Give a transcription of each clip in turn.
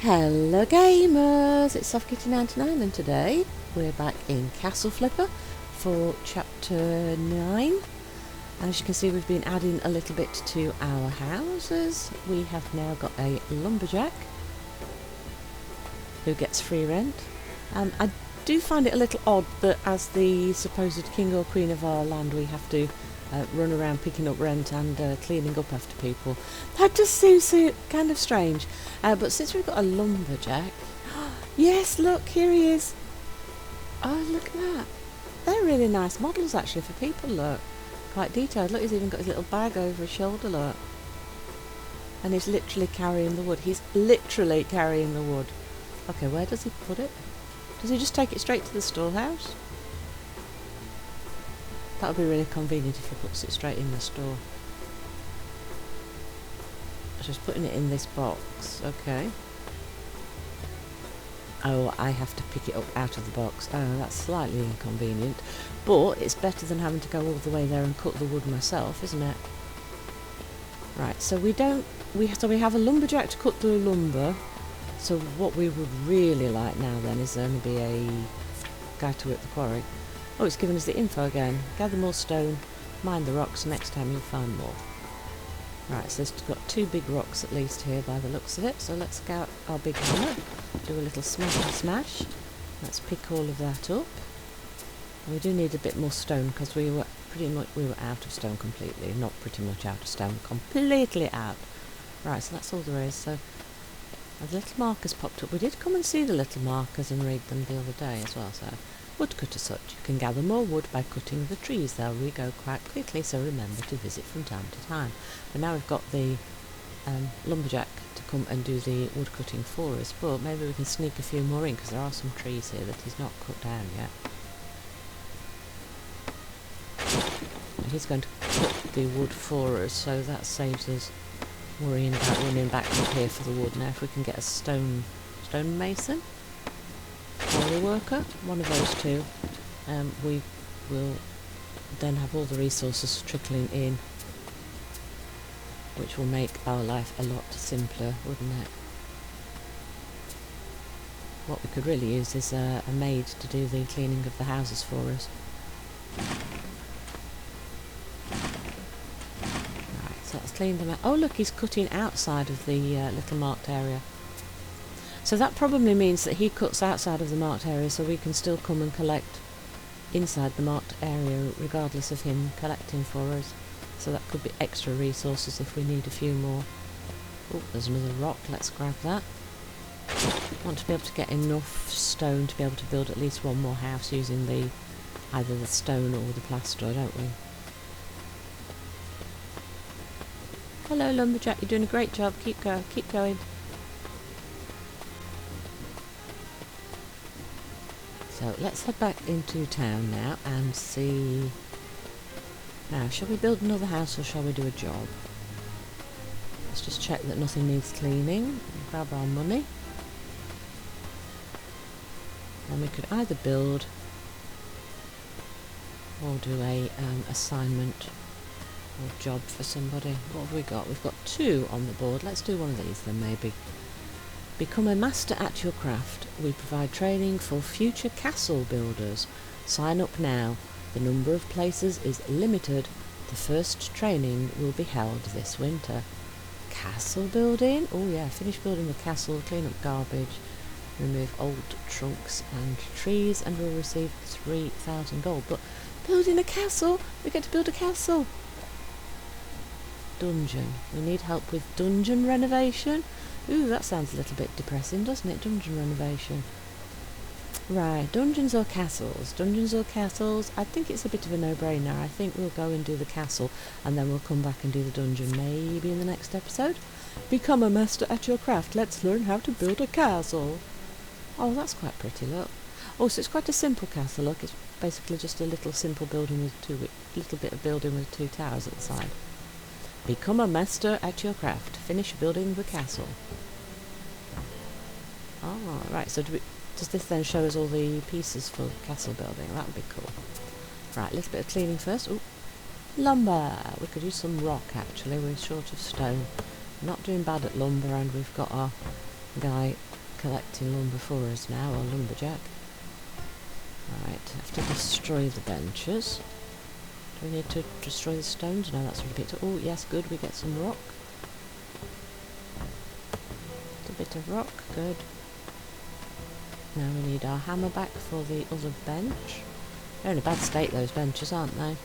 Hello gamers, it's SoftKitty99 and today we're back in Castle Flipper for chapter 9. As you can see, we've been adding a little bit to our houses. We have now got a lumberjack who gets free rent. I do find it a little odd that as the supposed king or queen of our land we have to run around picking up rent and cleaning up after people. That just seems so kind of strange. But since we've got a lumberjack... Yes, look, here he is. Oh, look at that. They're really nice models actually for people, look. Quite detailed. Look, he's even got his little bag over his shoulder, look. And he's literally carrying the wood. He's literally carrying the wood. Okay, where does he put it? Does he just take it straight to the storehouse? That would be really convenient if he puts it straight in the store. Just putting it in this box, okay. Oh, I have to pick it up out of the box. Oh, that's slightly inconvenient. But it's better than having to go all the way there and cut the wood myself, isn't it? Right, so we have a lumberjack to cut the lumber. So what we would really like now then is only be a guy to work the quarry. Oh, it's giving us the info again. Gather more stone, mine the rocks, next time you'll find more. Right, so it's got 2 big rocks at least here by the looks of it. So let's get out our big hammer, do a little smash. Let's pick all of that up. And we do need a bit more stone because we were out of stone completely. Not pretty much out of stone, completely out. Right, so that's all there is. So the little markers popped up. We did come and see the little markers and read them the other day as well. So woodcut as such. You can gather more wood by cutting the trees. They'll re-grow quite quickly, so remember to visit from time to time. But now we've got the lumberjack to come and do the wood cutting for us, but maybe we can sneak a few more in because there are some trees here that he's not cut down yet. And he's going to cut the wood for us, so that saves us worrying about running back up here for the wood. Now if we can get a stone mason, quarry worker, one of those two, we will then have all the resources trickling in, which will make our life a lot simpler, wouldn't it? What we could really use is a maid to do the cleaning of the houses for us. Right, so let's clean them out. Oh look, he's cutting outside of the little marked area. So that probably means that he cuts outside of the marked area so we can still come and collect inside the marked area regardless of him collecting for us. So that could be extra resources if we need a few more. Oh, there's another rock, let's grab that. Want to be able to get enough stone to be able to build at least one more house using either the stone or the plaster, don't we? Hello lumberjack, you're doing a great job, keep going. So let's head back into town now and see... Now, shall we build another house or shall we do a job? Let's just check that nothing needs cleaning. Grab our money. And we could either build or do a assignment or job for somebody. What have we got? We've got 2 on the board. Let's do one of these then maybe. Become a master at your craft. We provide training for future castle builders. Sign up now. The number of places is limited. The first training will be held this winter. Castle building? Oh yeah, finish building the castle, clean up garbage, remove old trunks and trees, and we'll receive 3,000 gold. But building a castle? We get to build a castle. Dungeon. We need help with dungeon renovation. Ooh, that sounds a little bit depressing, doesn't it? Dungeon renovation. Right, dungeons or castles? Dungeons or castles? I think it's a bit of a no-brainer. I think we'll go and do the castle and then we'll come back and do the dungeon maybe in the next episode. Become a master at your craft. Let's learn how to build a castle. Oh, that's quite pretty, look. Oh, so it's quite a simple castle, look. It's basically just a little simple building with little bit of building with 2 towers at the side. Become a master at your craft. Finish building the castle. Oh, right, so does this then show us all the pieces for castle building? That would be cool. Right, a little bit of cleaning first. Ooh, lumber. We could use some rock actually. We're short of stone. Not doing bad at lumber, and we've got our guy collecting lumber for us now, or lumberjack. Right, have to destroy the benches. Do we need to destroy the stones? No, that's already picked up. Oh, yes, good, we get some rock. A bit of rock, good. Now we need our hammer back for the other bench. They're in a bad state, those benches, aren't they?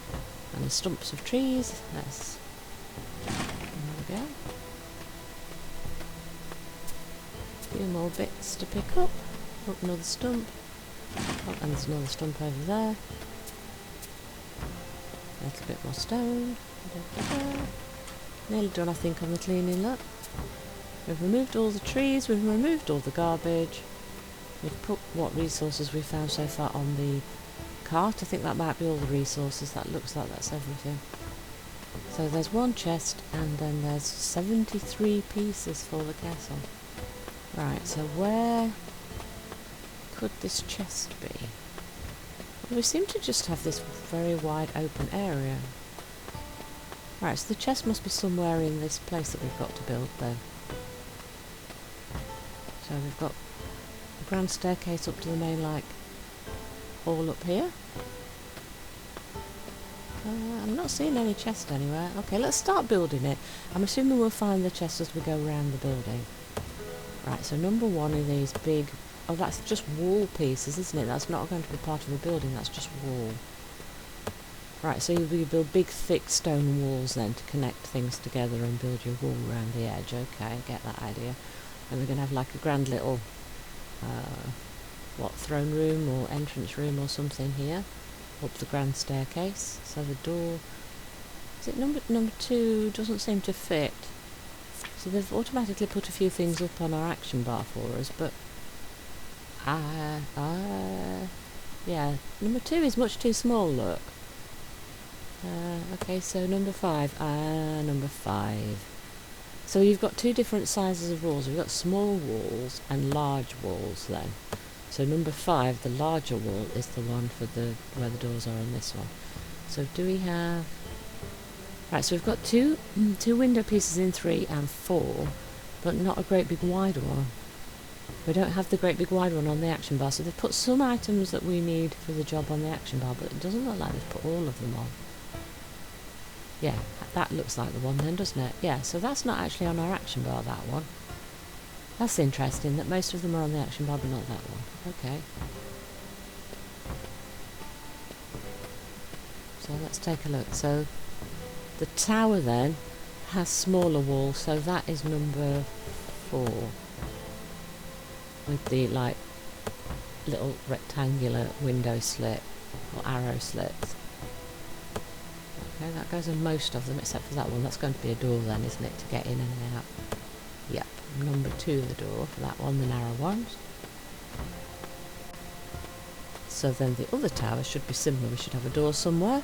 And the stumps of trees. Yes. There we go. A few more bits to pick up. Oh, another stump. Oh, and there's another stump over there. A little bit more stone. Nearly done, I think, on the cleaning, look. We've removed all the trees, we've removed all the garbage. We've put what resources we've found so far on the cart. I think that might be all the resources. That looks like that's everything. So there's one chest, and then there's 73 pieces for the castle. Right, so where could this chest be? Well, we seem to just have this very wide open area. Right, so the chest must be somewhere in this place that we've got to build, though. So we've got the grand staircase up to the main, like, hall up here. I'm not seeing any chest anywhere. Okay, let's start building it. I'm assuming we'll find the chest as we go around the building. Right, so number one are these big... Oh, that's just wall pieces, isn't it? That's not going to be part of a building, that's just wall. Right, so you build big, thick stone walls then to connect things together and build your wall around the edge. Okay, I get that idea. And we're going to have like a grand little, throne room or entrance room or something here, up the grand staircase. So the door, is it number two? Doesn't seem to fit. So they've automatically put a few things up on our action bar for us, but yeah, number 2 is much too small, look. Okay, so number 5, number 5. So you've got two different sizes of walls. We've got small walls and large walls then. So number 5, the larger wall, is the one for where the doors are on this one. So do we have... Right, so we've got two window pieces in 3 and 4, but not a great big wide one. We don't have the great big wide one on the action bar, so they've put some items that we need for the job on the action bar, but it doesn't look like they've put all of them on. Yeah, that looks like the one then, doesn't it? Yeah, so that's not actually on our action bar, that one. That's interesting, that most of them are on the action bar, but not that one. Okay. So let's take a look. So the tower then has smaller walls, so that is number 4. With the, like, little rectangular window slit, or arrow slits. Okay, that goes on most of them, except for that one. That's going to be a door then, isn't it, to get in and out? Yep, number 2 the door for that one, the narrow ones. So then the other tower should be similar. We should have a door somewhere.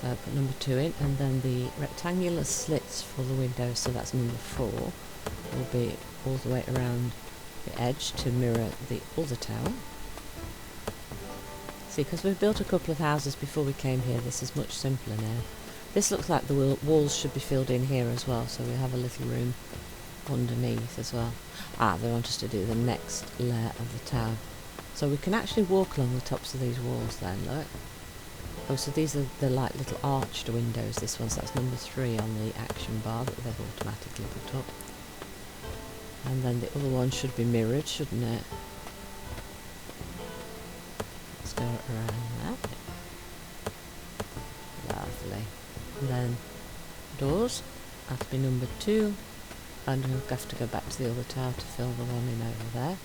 So I put number 2 in, and then the rectangular slits for the windows, so that's number 4, will be all the way around the edge to mirror the other tower. See, because we've built a couple of houses before we came here, this is much simpler now. This looks like the walls should be filled in here as well, so we have a little room underneath as well. Ah, they want us to do the next layer of the tower. So we can actually walk along the tops of these walls then, look. Oh, so these are the like little arched windows, this one, so that's number 3 on the action bar that they've automatically put up. And then the other one should be mirrored, shouldn't it? Let's go around that. Lovely. And then doors have to be number 2. And we'll have to go back to the other tower to fill the one in over there.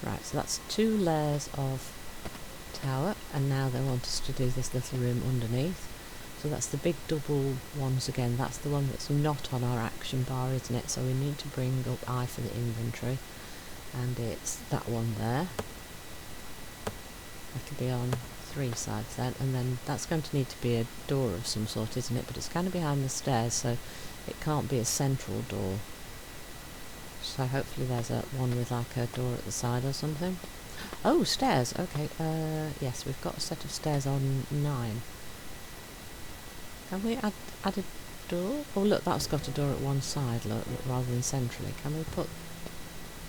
Right, so that's 2 layers of tower, and now they want us to do this little room underneath. So that's the big double ones again. That's the one that's not on our action bar, isn't it? So we need to bring up I for the inventory, and it's that one there. That'll be on 3 sides then, and then that's going to need to be a door of some sort, isn't it? But it's kind of behind the stairs, so it can't be a central door. So hopefully there's one with like a door at the side or something. Oh, stairs. Okay. Yes, we've got a set of stairs on 9. Have we added? door? Oh look, that's got a door at one side, look, rather than centrally. Can we put...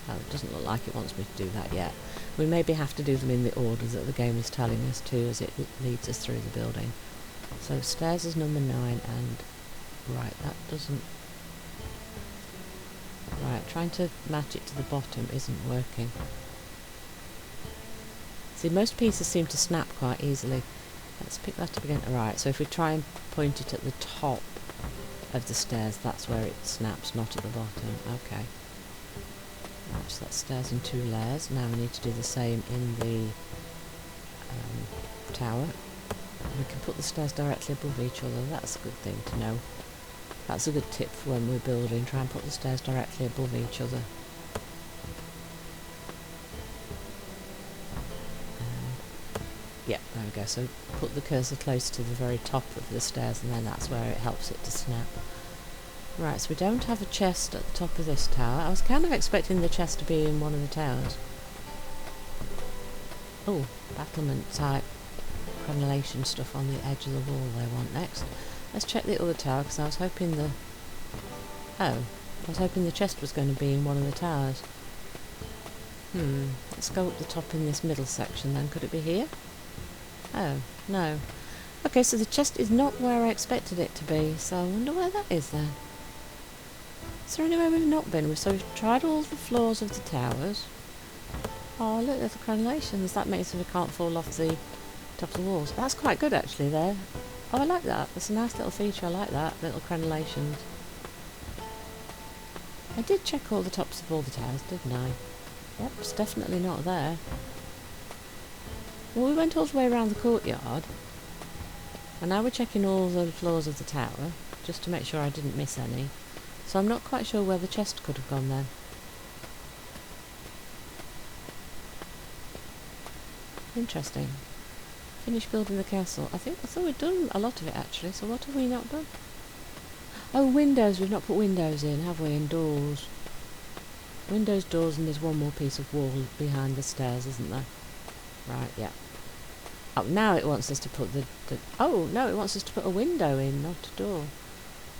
Oh, it doesn't look like it wants me to do that yet. We maybe have to do them in the order that the game is telling us to as it leads us through the building. So stairs is number 9 and... Right, that doesn't... Right, trying to match it to the bottom isn't working. See, most pieces seem to snap quite easily. Let's pick that up again. Right, so if we try and point it at the top of the stairs, that's where it snaps, not at the bottom. Okay. Right, so that's stairs in 2 layers. Now we need to do the same in the tower. We can put the stairs directly above each other. That's a good thing to know. That's a good tip for when we're building. Try and put the stairs directly above each other. Yeah, there we go. So put the cursor close to the very top of the stairs and then that's where it helps it to snap. Right, so we don't have a chest at the top of this tower. I was kind of expecting the chest to be in one of the towers. Oh, battlement type crenellation stuff on the edge of the wall they want next. Let's check the other tower because I was hoping the... Oh, I was hoping the chest was going to be in one of the towers. Let's go up the top in this middle section then. Could it be here? Oh, no. Okay, so the chest is not where I expected it to be, so I wonder where that is then. Is there anywhere we've not been? So we've tried all the floors of the towers. Oh, look, there's the crenellations. That makes it so we can't fall off the top of the walls. That's quite good, actually, there. Oh, I like that. That's a nice little feature. I like that. Little crenellations. I did check all the tops of all the towers, didn't I? Yep, it's definitely not there. Well, we went all the way around the courtyard. And now we're checking all the floors of the tower, just to make sure I didn't miss any. So I'm not quite sure where the chest could have gone then. Interesting. Finish building the castle. I thought we'd done a lot of it actually, so what have we not done? Oh, windows. We've not put windows in, have we? And doors. Windows, doors, and there's one more piece of wall behind the stairs, isn't there? Right, yeah. Oh, now it wants us to put the... Oh, no, it wants us to put a window in, not a door.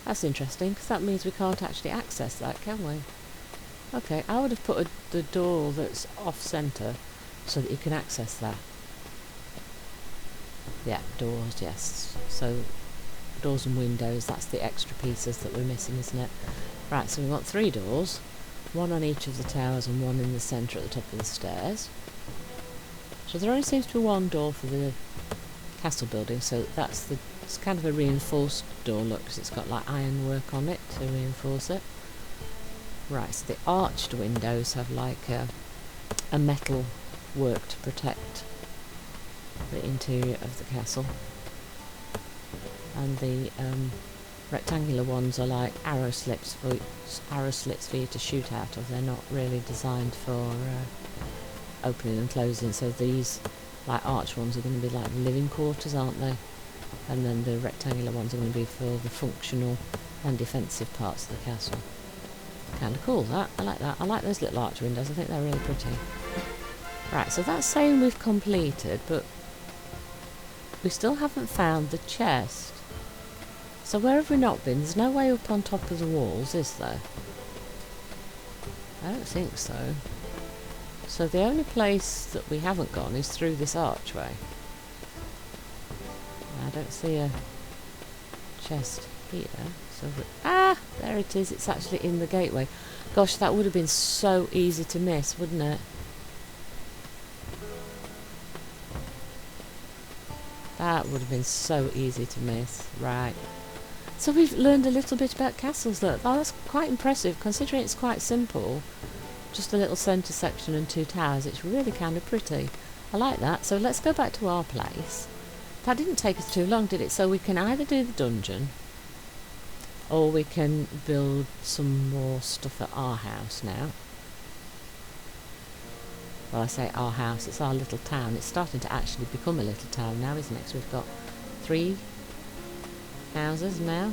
That's interesting, because that means we can't actually access that, can we? Okay, I would have put the door that's off-centre so that you can access that. Yeah, doors, yes. So, doors and windows, that's the extra pieces that we're missing, isn't it? Right, so we want 3 doors. 1 on each of the towers and 1 in the centre at the top of the stairs. So there only seems to be 1 door for the castle building, so it's kind of a reinforced door, look, because it's got like ironwork on it to reinforce it. Right, so the arched windows have like a metal work to protect the interior of the castle. And the rectangular ones are like arrow slits for you to shoot out of. They're not really designed for opening and closing, so these like arch ones are going to be like the living quarters, aren't they? And then the rectangular ones are going to be for the functional and defensive parts of the castle. Kind of cool, that. I like that. I like those little arch windows. I think they're really pretty. Right, so that's saying we've completed, but we still haven't found the chest. So where have we not been? There's no way up on top of the walls, is there? I don't think so. So the only place that we haven't gone is through this archway. I don't see a chest here. So there it is. It's actually in the gateway. Gosh, that would have been so easy to miss, wouldn't it? That would have been so easy to miss. Right. So we've learned a little bit about castles, look. Oh, that's quite impressive, considering it's quite simple. Just a little centre section and 2 towers. It's really kind of pretty. I like that. So let's go back to our place. That didn't take us too long, did it? So we can either do the dungeon, or we can build some more stuff at our house now. Well, I say our house, it's our little town. It's starting to actually become a little town now, isn't it? So we've got 3 houses now.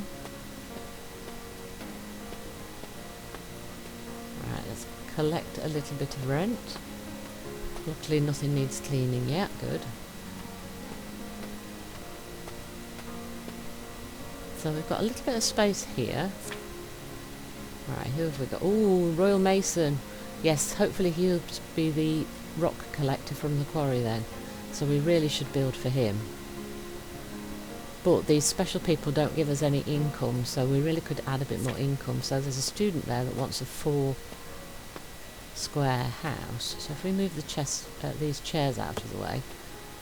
Right, let's collect a little bit of rent. Luckily nothing needs cleaning yet, good. So we've got a little bit of space here. Right, who have we got? Oh, Royal Mason. Yes, hopefully he'll be the rock collector from the quarry then. So we really should build for him. But these special people don't give us any income, so we really could add a bit more income. So there's a student there that wants a 4 square house. So if we move these chairs out of the way,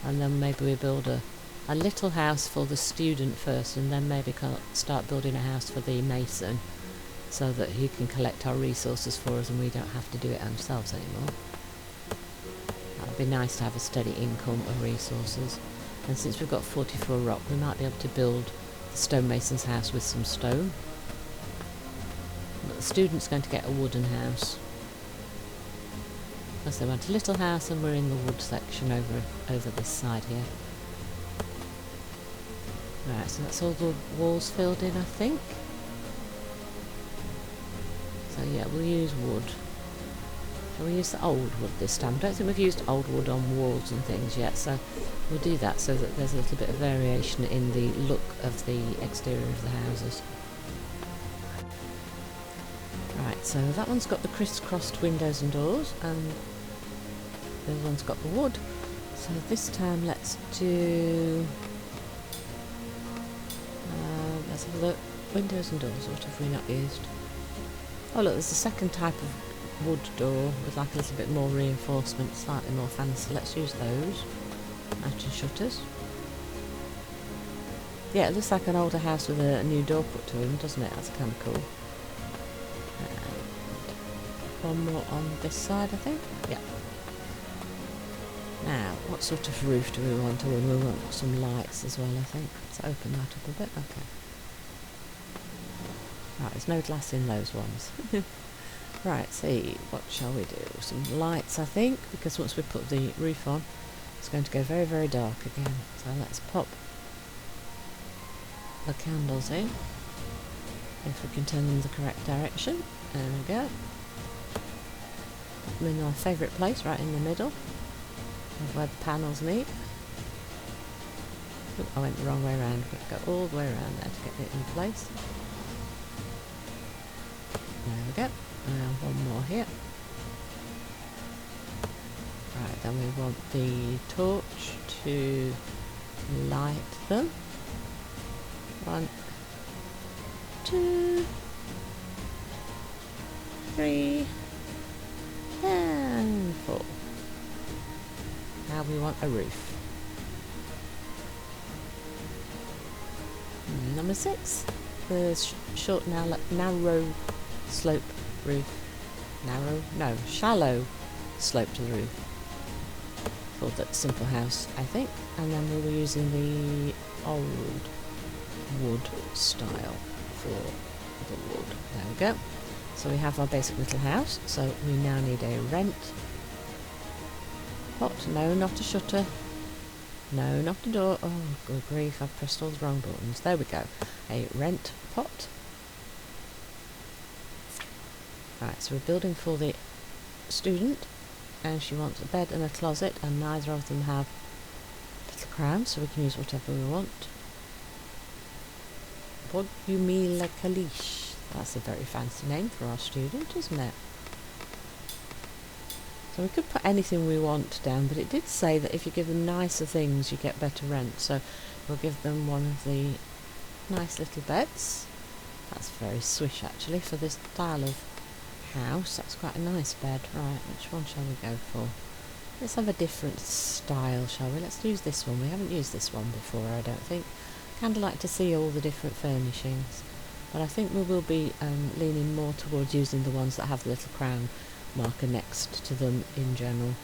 and then maybe we build a little house for the student first, and then maybe start building a house for the mason, so that he can collect our resources for us and we don't have to do it ourselves anymore. That would be nice to have a steady income of resources. And since we've got 44 rock, we might be able to build the stonemason's house with some stone. But the student's going to get a wooden house, because they want a little house, and we're in the wood section over this side here. Right, so that's all the walls filled in, I think. So yeah, we'll use wood. Shall we use the old wood this time? I don't think we've used old wood on walls and things yet, so we'll do that so that there's a little bit of variation in the look of the exterior of the houses. Right, so that one's got the crisscrossed windows and doors, and the other one's got the wood. So this time let's do... let's have a look. Windows and doors, what have we not used? Oh look, there's a second type of wood door with like a little bit more reinforcement, slightly more fancy. Let's use those. Mountain shutters. Yeah, it looks like an older house with a new door put to him, doesn't it? That's kind of cool. And one more on this side, I think. Yeah. Now, what sort of roof do we want? Oh, we want some lights as well, I think. Let's open that up a bit. Okay. Right, there's no glass in those ones. Right, see, what shall we do? Some lights, I think, because once we put the roof on, it's going to go very, very dark again. So let's pop the candles in, if we can turn them the correct direction. There we go. Put them in our favourite place, right in the middle, of where the panels meet. Oop, I went the wrong way around. We've got to go all the way around there to get it in place. There we go. And one more here. Right, then we want the torch to light them. 1, 2, 3, and 4. Now we want a roof. Number 6. The short, narrow slope roof. Shallow slope to the roof. For that simple house, I think. And then we were using the old wood style for the wood. There we go. So we have our basic little house. So we now need a rent pot. No, not a shutter. No, not a door. Oh, good grief, I've pressed all the wrong buttons. There we go. A rent pot. Right, so we're building for the student, and she wants a bed and a closet, and neither of them have little crowns, so we can use whatever we want. Bogumila Kalish. That's a very fancy name for our student, isn't it? So we could put anything we want down, but it did say that if you give them nicer things, you get better rent. So we'll give them one of the nice little beds. That's very swish, actually, for this style of house. That's quite a nice bed. Right, which one shall we go for? Let's have a different style, shall we? Let's use this one. We haven't used this one before, I don't think. Kind of like to see all the different furnishings, but I think we will be leaning more towards using the ones that have the little crown marker next to them in general,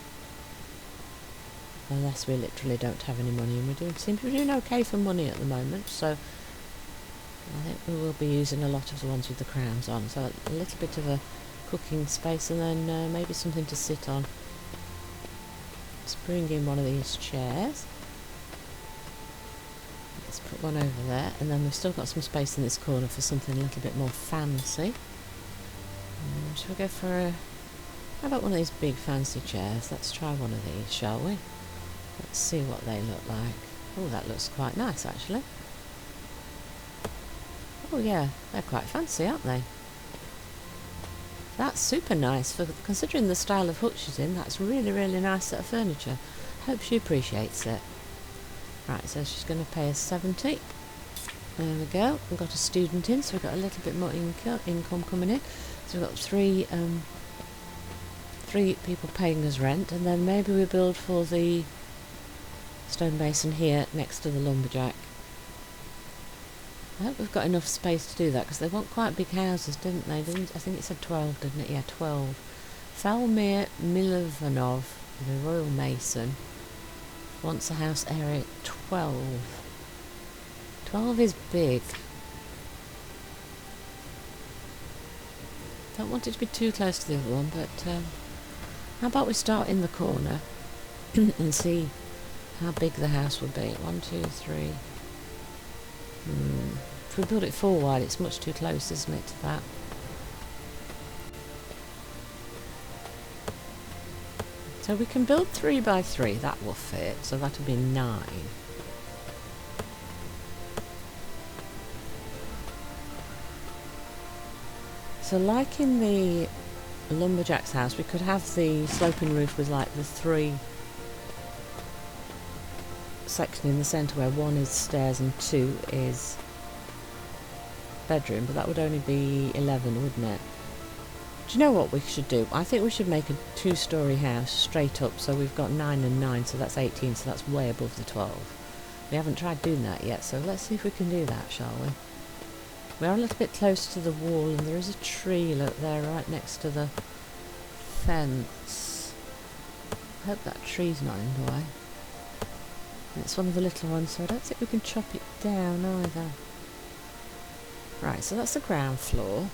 unless we literally don't have any money, and we seem to be doing okay for money at the moment, so I think we will be using a lot of the ones with the crowns on. So a little bit of a cooking space, and then maybe something to sit on. Let's bring in one of these chairs. Let's put one over there, and then we've still got some space in this corner for something a little bit more fancy. Shall we go for how about one of these big fancy chairs? Let's try one of these, shall we? Let's see what they look like. Oh, that looks quite nice, actually. Oh yeah, they're quite fancy, aren't they? That's super nice, for considering the style of hut she's in. That's really, really nice set of furniture. Hope she appreciates it. Right, so she's going to pay us 70. There we go. We've got a student in, so we've got a little bit more income coming in. So we've got three people paying us rent, and then maybe we build for the stone basin here next to the lumberjack. I hope we've got enough space to do that, because they want quite big houses, didn't they? I think it said 12, didn't it? Yeah, 12. Falmir Milovanov, the Royal Mason, wants a house area 12. 12 is big. Don't want it to be too close to the other one, but how about we start in the corner and see how big the house would be. 1, 2, 3. If we build it 4 wide, it's much too close, isn't it, to that? So we can build 3 by 3, that will fit, so that'll be 9. So like in the lumberjack's house, we could have the sloping roof with like the 3 section in the centre where 1 is stairs and 2 is bedroom, but that would only be 11, wouldn't it? Do you know what we should do? I think we should make a 2-storey house straight up, so we've got 9 and 9, so that's 18, so that's way above the 12. We haven't tried doing that yet, so let's see if we can do that, shall we? We are a little bit close to the wall, and there is a tree, look there, right next to the fence. I hope that tree's not in the way. It's one of the little ones, so I don't think we can chop it down either. Right, so that's the ground floor.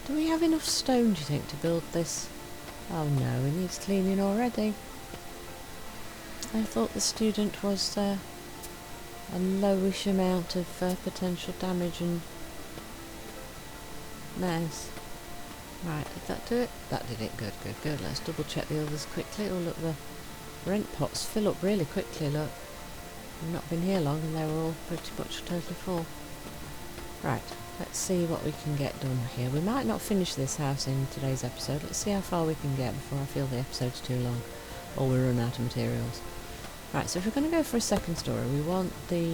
Do we have enough stone, do you think, to build this? Oh no, it needs cleaning already. I thought the student was a lowish amount of potential damage and mess. Right, did that do it? That did it. Good, good, good. Let's double check the others quickly. Oh look, the rent pots fill up really quickly, look. I've not been here long and they were all pretty much totally full. Right, let's see what we can get done here. We might not finish this house in today's episode. Let's see how far we can get before I feel the episode's too long or we run out of materials. Right, so if we're going to go for a second story, we want the...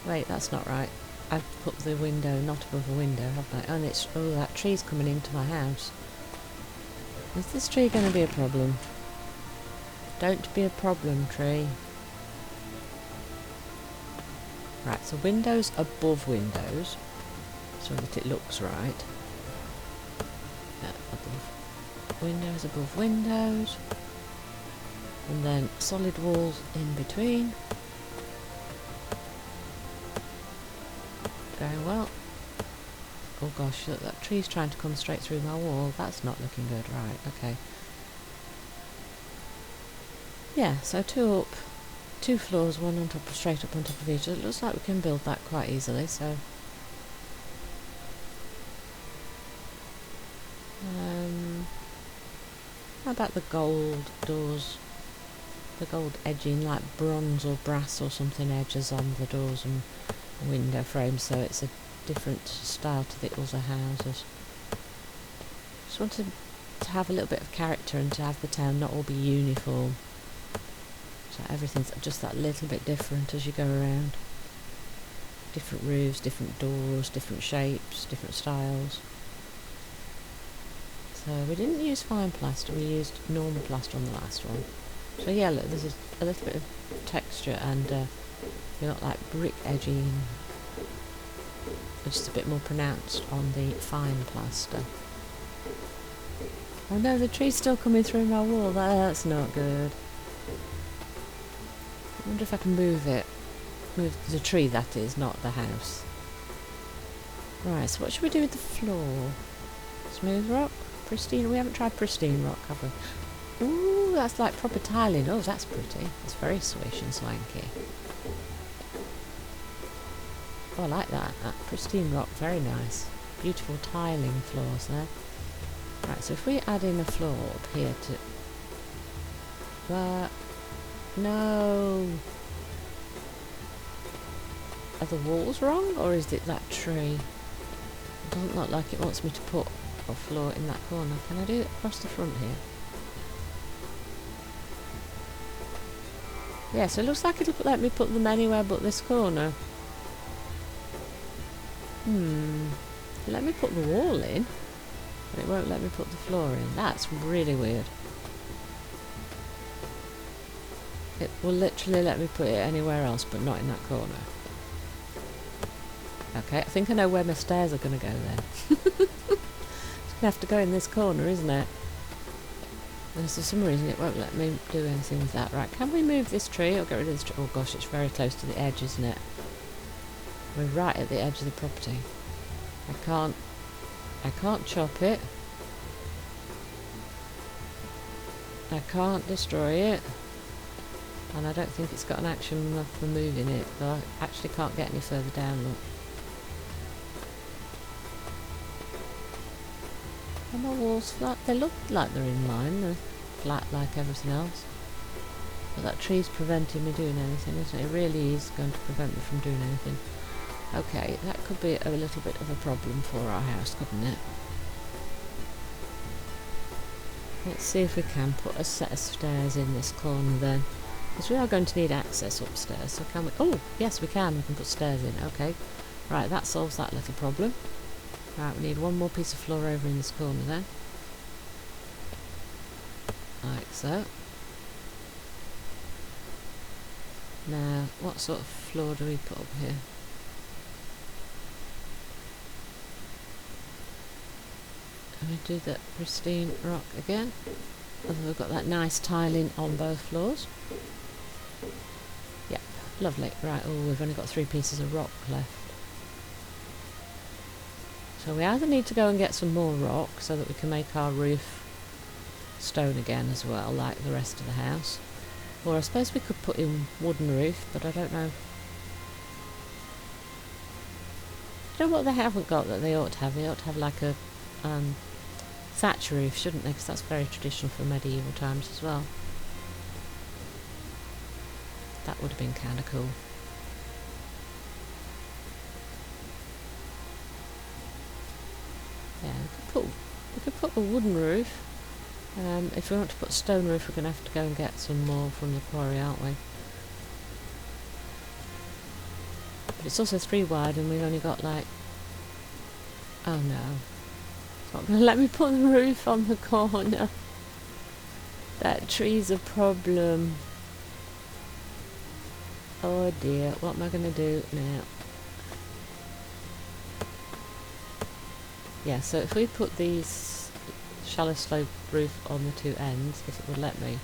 Wait, that's not right. I've put the window not above a window, haven't I? And it's... Oh, that tree's coming into my house. Is this tree going to be a problem? Don't be a problem, tree. Right, so windows above windows, so that it looks right. Windows above windows, and then solid walls in between. Going well. Oh gosh, look, that tree's trying to come straight through my wall. That's not looking good. Right, okay. Yeah, so 2 up, 2 floors, 1 on top, straight up on top of each other. It looks like we can build that quite easily, so... How about the gold doors? The gold edging, like bronze or brass or something, edges on the doors and window frames, so it's a different style to the other houses. Just wanted to have a little bit of character and to have the town not all be uniform. So everything's just that little bit different as you go around. Different roofs, different doors, different shapes, different styles. So we didn't use fine plaster, we used normal plaster on the last one. So yeah, look, there's a little bit of texture and you're not like brick edging. It's just a bit more pronounced on the fine plaster. Oh no, the tree's still coming through my wall. That's not good. I wonder if I can move it. Move the tree, that is, not the house. Right, so what should we do with the floor? Smooth rock? Pristine? We haven't tried pristine rock, have we? Ooh, that's like proper tiling. Oh, that's pretty. It's very swish and swanky. Oh, I like that. That pristine rock, very nice. Beautiful tiling floors there. Right, so if we add in a floor up here to... no! Are the walls wrong, or is it that tree? It doesn't look like it wants me to put a floor in that corner. Can I do it across the front here? Yeah, so it looks like it'll let me put them anywhere but this corner. Let me put the wall in, but it won't let me put the floor in. That's really weird. It will literally let me put it anywhere else but not in that corner. Okay, I think I know where my stairs are going to go then. It's going to have to go in this corner, isn't it? And for some reason it won't let me do anything with that. Right, can we move this tree or get rid of this tree? Oh gosh, it's very close to the edge, isn't it? We're right at the edge of the property. I can't chop it. I can't destroy it. And I don't think it's got an action for moving it, but I actually can't get any further down, look. Are my walls flat? They look like they're in line, they're flat like everything else. But that tree's preventing me doing anything, isn't it? It really is going to prevent me from doing anything. Okay, that could be a little bit of a problem for our house, couldn't it? Let's see if we can put a set of stairs in this corner then. Because we are going to need access upstairs, so can we... Oh, yes we can put stairs in, okay. Right, that solves that little problem. Right, we need one more piece of floor over in this corner then. Like so. Now, what sort of floor do we put up here? And we do the pristine rock again. Although we've got that nice tiling on both floors. Yep, lovely. Right, oh, we've only got 3 pieces of rock left. So we either need to go and get some more rock so that we can make our roof stone again as well, like the rest of the house. Or I suppose we could put in wooden roof, but I don't know. You know what they haven't got that they ought to have? They ought to have like a thatch roof, shouldn't they? Because that's very traditional for medieval times as well. That would have been kind of cool. Yeah, we could put a wooden roof. If we want to put a stone roof, we're going to have to go and get some more from the quarry, aren't we? But it's also 3 wide, and we've only got like... Oh no. It's not going to let me put the roof on the corner. That tree's a problem. Oh dear, what am I going to do now? Yeah, so if we put these shallow slope roof on the 2 ends, if it would let me.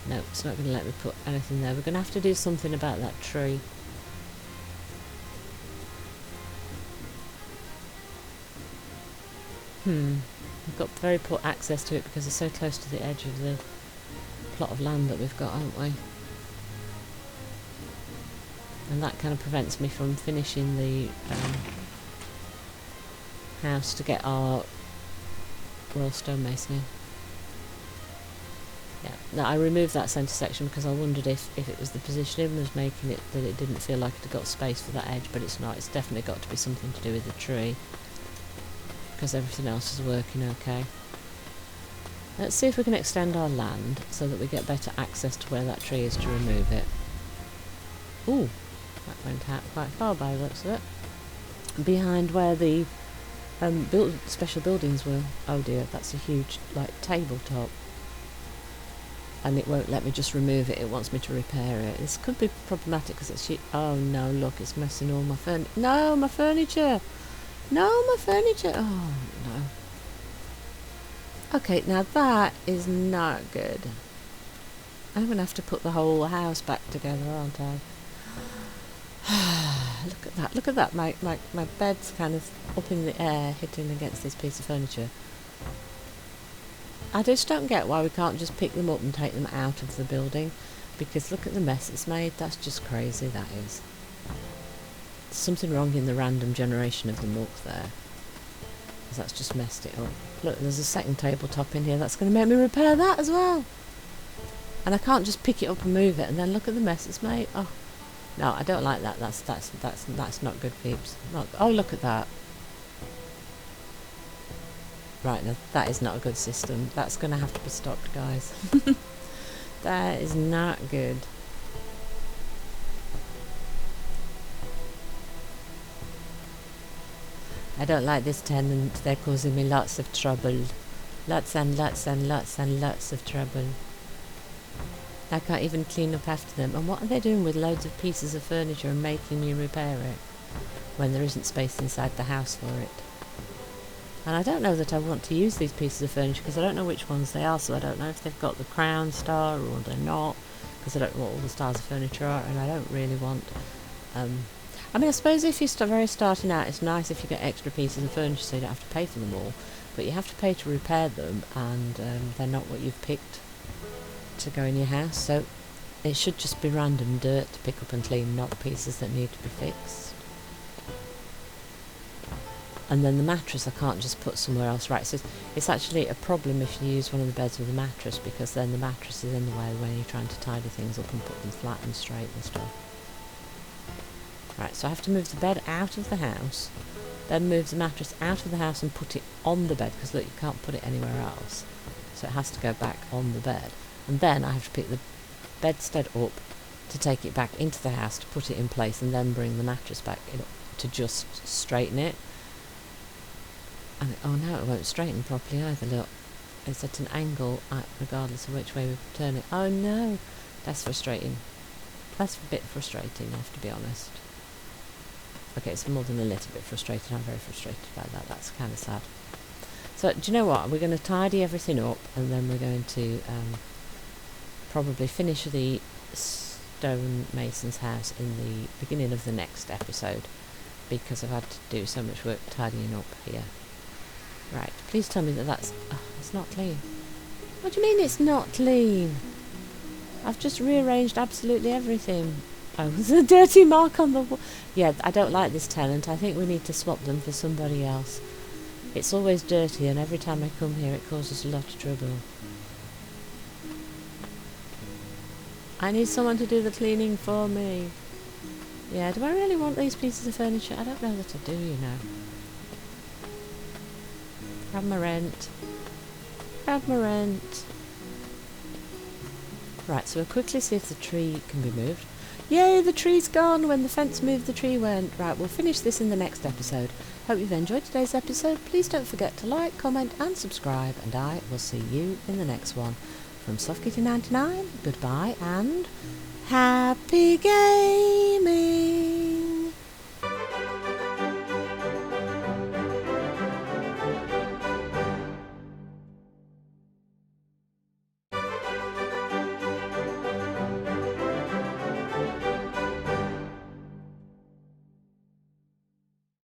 No, it's not going to let me put anything there. We're going to have to do something about that tree. We've got very poor access to it because it's so close to the edge of the plot of land that we've got, haven't we? And that kind of prevents me from finishing the house to get our royal stonemason in. Yeah, now I removed that centre section because I wondered if it was the positioning was making it that it didn't feel like it had got space for that edge, but it's not. It's definitely got to be something to do with the tree because everything else is working okay. Let's see if we can extend our land so that we get better access to where that tree is to remove it. Ooh, that went out quite far by the looks of it. Behind where the special buildings were. Oh dear, that's a huge like tabletop. And it won't let me just remove it, it wants me to repair it. This could be problematic because it's... Oh no, look, it's messing all my furniture. No, my furniture! No, my furniture! Oh no. Okay, now that is not good. I'm going to have to put the whole house back together, aren't I? Look at that. My bed's kind of up in the air, hitting against this piece of furniture. I just don't get why we can't just pick them up and take them out of the building, because look at the mess it's made. That's just crazy, that is. There's something wrong in the random generation of the muck there, because that's just messed it up. Look, there's a second tabletop in here. That's going to make me repair that as well. And I can't just pick it up and move it, and then look at the mess it's made. Oh, No, I don't like that. That's not good, peeps. Not, oh, look at that. Right, now that is not a good system. That's going to have to be stopped, guys. That is not good. I don't like this tenant. They're causing me lots of trouble. Lots and lots and lots and lots of trouble. I can't even clean up after them. And what are they doing with loads of pieces of furniture and making me repair it when there isn't space inside the house for it? And I don't know that I want to use these pieces of furniture because I don't know which ones they are, so I don't know if they've got the crown star or they're not, because I don't know what all the stars of furniture are, and I don't really want... I mean, I suppose if you're very starting out, it's nice if you get extra pieces of furniture so you don't have to pay for them all, but you have to pay to repair them, and they're not what you've picked to go in your house, so it should just be random dirt to pick up and clean, not pieces that need to be fixed. And then the mattress I can't just put somewhere else. Right, so it's actually a problem if you use one of the beds with a mattress, because then the mattress is in the way when you're trying to tidy things up and put them flat and straight and stuff. Right, so I have to move the bed out of the house, then move the mattress out of the house and put it on the bed, because look, you can't put it anywhere else. So it has to go back on the bed. And then I have to pick the bedstead up to take it back into the house to put it in place, and then bring the mattress back in to just straighten it. And oh no, it won't straighten properly either, look. It's at an angle regardless of which way we turn it. Oh no, that's frustrating. That's a bit frustrating, I have to be honest. Okay, it's more than a little bit frustrating. I'm very frustrated by that. That's kind of sad. So, do you know what? We're going to tidy everything up, and then we're going to probably finish the stonemason's house in the beginning of the next episode, because I've had to do so much work tidying up here. Right, please tell me that that's... Oh, it's not clean. What do you mean it's not clean? I've just rearranged absolutely everything. Oh, there's a dirty mark on the wall. Yeah, I don't like this tenant. I think we need to swap them for somebody else. It's always dirty, and every time I come here it causes a lot of trouble. I need someone to do the cleaning for me. Yeah, do I really want these pieces of furniture? I don't know that I do, you know. Grab my rent. Grab my rent. Right, so we'll quickly see if the tree can be moved. Yay, the tree's gone! When the fence moved, the tree went. Right, we'll finish this in the next episode. Hope you've enjoyed today's episode. Please don't forget to like, comment and subscribe, and I will see you in the next one. From SoftKitty99, goodbye and happy gaming!